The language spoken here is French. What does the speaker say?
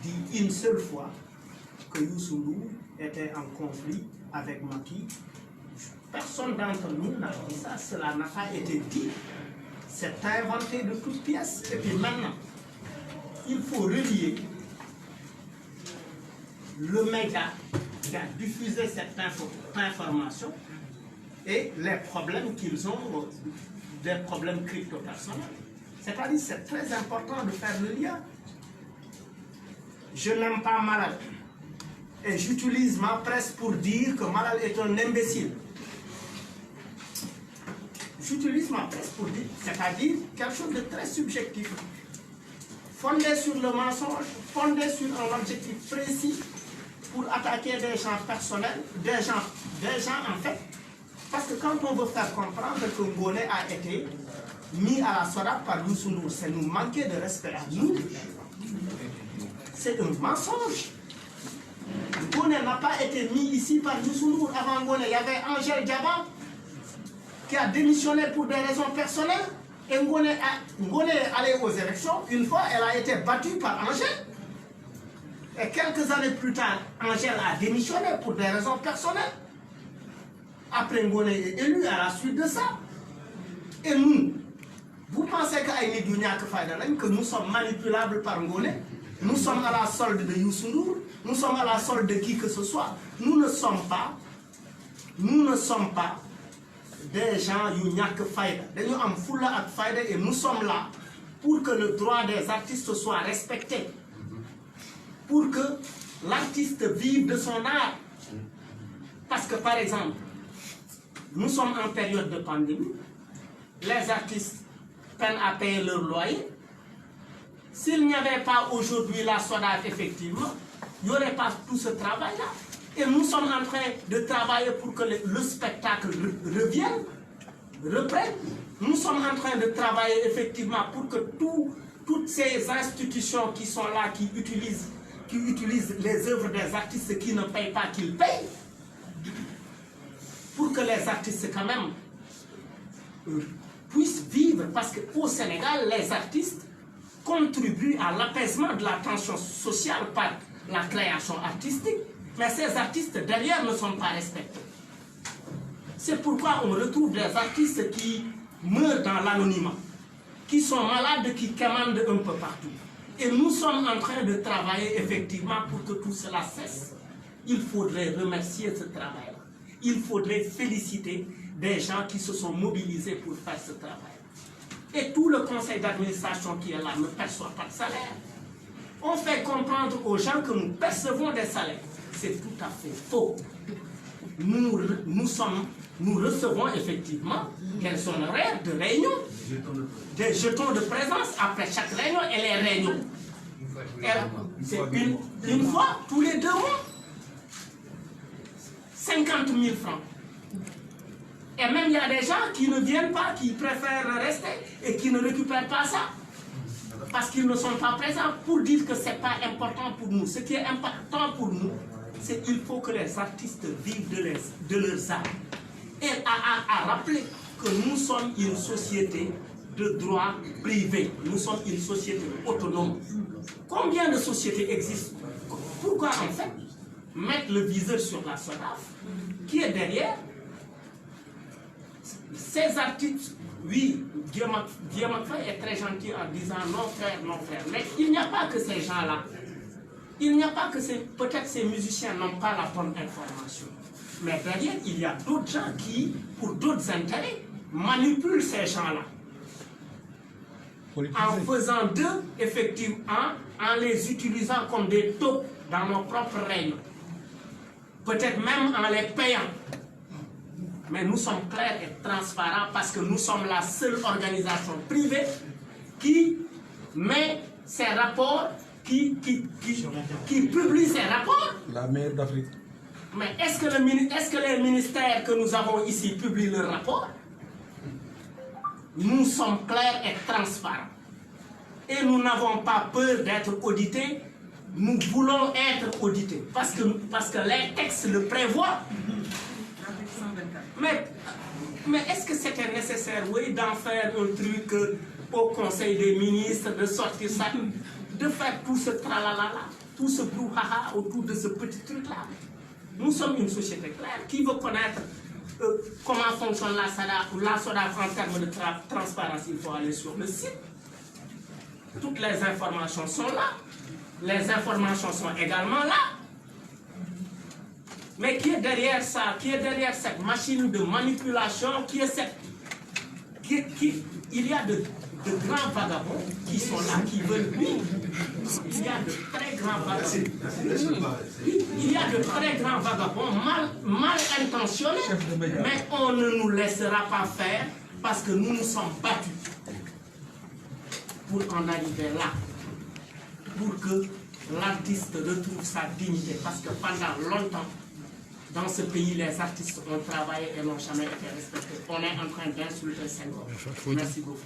dit une seule fois que Youssou Ndour était en conflit avec Macky. Personne d'entre nous n'a dit ça, cela n'a pas été dit. C'est inventé de toutes pièces. Et puis maintenant, il faut relier le média qui a diffusé cette information et les problèmes qu'ils ont, des problèmes crypto-personnels. C'est-à-dire que c'est très important de faire le lien. Je n'aime pas Malal. Et j'utilise ma presse pour dire que Malal est un imbécile. J'utilise ma presse pour dire, c'est-à-dire quelque chose de très subjectif, fondé sur le mensonge, fondé sur un objectif précis pour attaquer des gens personnels, des gens en fait. Parce que quand on veut faire comprendre que Ngoné a été mis à la SODAV par Youssou Ndour, c'est nous manquer de respect à nous. C'est un mensonge. Ngoné n'a pas été mis ici par Youssou Ndour. Avant Ngoné, il y avait Angèle Diaba qui a démissionné pour des raisons personnelles. Et Ngoné est allé aux élections. Une fois, elle a été battue par Angèle. Et quelques années plus tard, Angèle a démissionné pour des raisons personnelles. Après, Ngoné est élu à la suite de ça. Et nous, vous pensez que nous sommes manipulables par Ngoné? Nous sommes à la solde de Youssou Ndour, nous sommes à la solde de qui que ce soit. Nous ne sommes pas des gens qui n'ont faïda. Nous sommes foula ak faïda et nous sommes là pour que le droit des artistes soit respecté. Pour que l'artiste vive de son art. Parce que par exemple, nous sommes en période de pandémie, les artistes peinent à payer leur loyer. S'il n'y avait pas aujourd'hui la SODAV, effectivement, il n'y aurait pas tout ce travail-là. Et nous sommes en train de travailler pour que le spectacle revienne, reprenne. Nous sommes en train de travailler effectivement pour que toutes ces institutions qui sont là, qui utilisent les œuvres des artistes qui ne payent pas, qu'ils payent. Pour que les artistes quand même puissent vivre. Parce qu'au Sénégal, les artistes contribuent à l'apaisement de la tension sociale par la création artistique. Mais ces artistes derrière ne sont pas respectés. C'est pourquoi on retrouve des artistes qui meurent dans l'anonymat, qui sont malades, qui commandent un peu partout. Et nous sommes en train de travailler effectivement pour que tout cela cesse. Il faudrait remercier ce travail-là. Il faudrait féliciter des gens qui se sont mobilisés pour faire ce travail. Et tout le conseil d'administration qui est là ne perçoit pas de salaire. On fait comprendre aux gens que nous percevons des salaires. C'est tout à fait faux. Nous recevons effectivement des honoraires de réunion, des jetons de présence après chaque réunion et les réunions. C'est une fois tous les 2 mois. 50 000 francs. Et même il y a des gens qui ne viennent pas, qui préfèrent rester et qui ne récupèrent pas ça. Parce qu'ils ne sont pas présents pour dire que ce n'est pas important pour nous. Ce qui est important pour nous, c'est qu'il faut que les artistes vivent de leurs arts. Et à rappeler que nous sommes une société de droit privé. Nous sommes une société autonome. Combien de sociétés existent? Pourquoi en fait mettre le viseur sur la SODAV qui est derrière? Ces artistes, oui, Guillaume Faye est très gentil en disant non frère, mais il n'y a pas que ces gens-là. Il n'y a pas que peut-être ces musiciens n'ont pas la bonne information. Mais derrière, il y a d'autres gens qui, pour d'autres intérêts, manipulent ces gens-là. En faisant d'eux, effectivement, en les utilisant comme des taupes dans nos propres règles. Peut-être même en les payant. Mais nous sommes clairs et transparents parce que nous sommes la seule organisation privée qui met ses rapports, qui publie ses rapports. La meilleure d'Afrique. Mais est-ce que les ministères que nous avons ici publient leurs rapports? Nous sommes clairs et transparents. Et nous n'avons pas peur d'être audités. Nous voulons être audités. Parce que les textes le prévoient. Mais est-ce que c'était nécessaire, oui, d'en faire un truc au Conseil des ministres, de sortir ça, de faire tout ce tralala-là? tout ce brouhaha autour de ce petit truc-là. Nous sommes une société claire. Qui veut connaître comment fonctionne la SODAV en termes de transparence, il faut aller sur le site. Toutes les informations sont là. Les informations sont également là. Mais qui est derrière ça? Qui est derrière cette machine de manipulation? Il y a de grands vagabonds qui sont là, qui veulent vivre. Il y a de très grands vagabonds. Il y a de très grands vagabonds mal intentionnés, mais on ne nous laissera pas faire parce que nous nous sommes battus pour en arriver là, pour que l'artiste retrouve sa dignité, parce que pendant longtemps, dans ce pays, les artistes ont travaillé et n'ont jamais été respectés. On est en train d'insulter Senghor. Merci beaucoup.